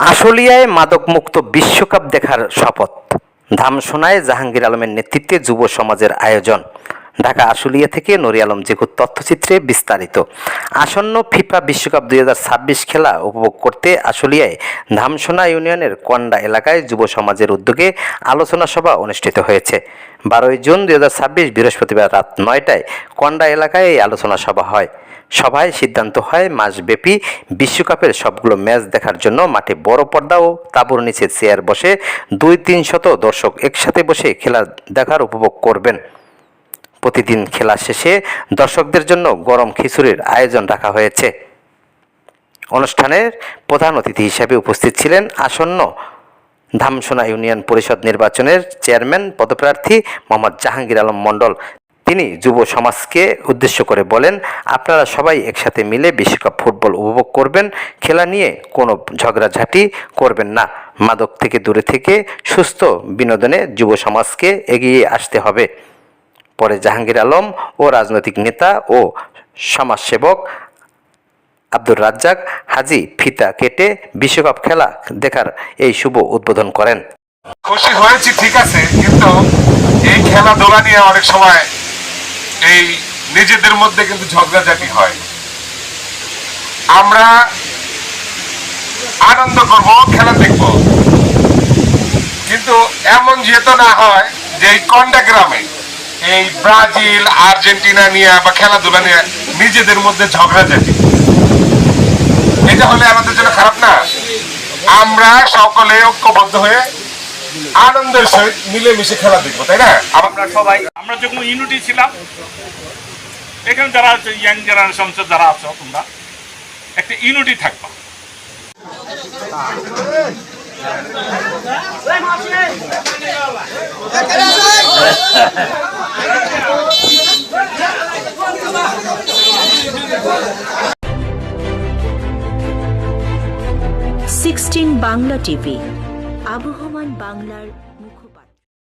আশুলিয়ায় মাদকমুক্ত বিশ্বকাপ দেখার শপথ। ধামসোনায় জাহাঙ্গীর আলমের নেতৃত্বে যুব সমাজের আয়োজন। ঢাকা আশুলিয়া থেকে নূরে আলম জিকুর তথ্যচিত্রে বিস্তারিত। আসন্ন ফিফা বিশ্বকাপ 2026 খেলা উপভোগ করতে আশুলিয়ায় ধামসোনা ইউনিয়নের কন্ডা এলাকায় যুব সমাজের উদ্যোগে আলোচনা সভা অনুষ্ঠিত হয়েছে। 12 জুন 2026 বৃহস্পতিবার রাত 9টায় কন্ডা এলাকায় এই আলোচনা সভা হয়। সভায় সিদ্ধান্ত হয় মাসব্যাপী বিশ্বকাপের সবগুলো ম্যাচ দেখার জন্য মাঠে বড় পর্দা ও তাঁবুর নিচে চেয়ার বসে 200-300 দর্শক একসাথে বসে খেলা দেখার উপভোগ করবেন। প্রতিদিন খেলা শেষে দর্শকদের জন্য গরম খিচুড়ির আয়োজন রাখা হয়েছে। অনুষ্ঠানের প্রধান অতিথি হিসেবে উপস্থিত ছিলেন আসন্ন ধামসোনা ইউনিয়ন পরিষদ নির্বাচনের চেয়ারম্যান পদপ্রার্থী মোহাম্মদ জাহাঙ্গীর আলম মণ্ডল। তিনি যুব সমাজকে উদ্দেশ্য করে বলেন, আপনারা সবাই একসাথে মিলে বিশ্বকাপ ফুটবল উপভোগ করবেন। খেলা নিয়ে কোনো ঝগড়াঝাঁটি করবেন না। মাদক থেকে দূরে থেকে সুস্থ বিনোদনে যুব সমাজকে এগিয়ে আসতে হবে। পরে জাহাঙ্গীর আলম ও রাজনৈতিক নেতা ও সমাজসেবক আব্দুর রাজ্জাক হাজী ফিতা কেটে বিশ্বকাপ খেলা দেখার এই শুভ উদ্বোধন করেন। খুশি হয়েছি ঠিক আছে, কিন্তু এই খেলাধুলা নিয়ে অনেক সময় এই নিজেদের মধ্যে কিন্তু ঝগড়াঝাটি হয়। আমরা আনন্দ করব, খেলা দেখব, কিন্তু এমন যেহেতু না হয় যে এই কন্ডা গ্রামে এই ব্রাজিল আর্জেন্টিনা নিয়ে বা খেলাধুলা নিয়ে নিজেদের মধ্যে ঝগড়াঝাটি, এটা হলে আমাদের জন্য খারাপ না। আমরা সকলে ঐক্যবদ্ধ হয়ে আনন্দের সহিত মিলেমিশে খেলা দেখবো, তাই না? আমরা যখন ইউনিটি ছিলাম, এখানে যারা আছে ইয়াং জেনারেশন যারা আছো, তোমরা একটা ইউনিটি থাকবা। 16 বাংলা টিভি, আবহমান বাংলার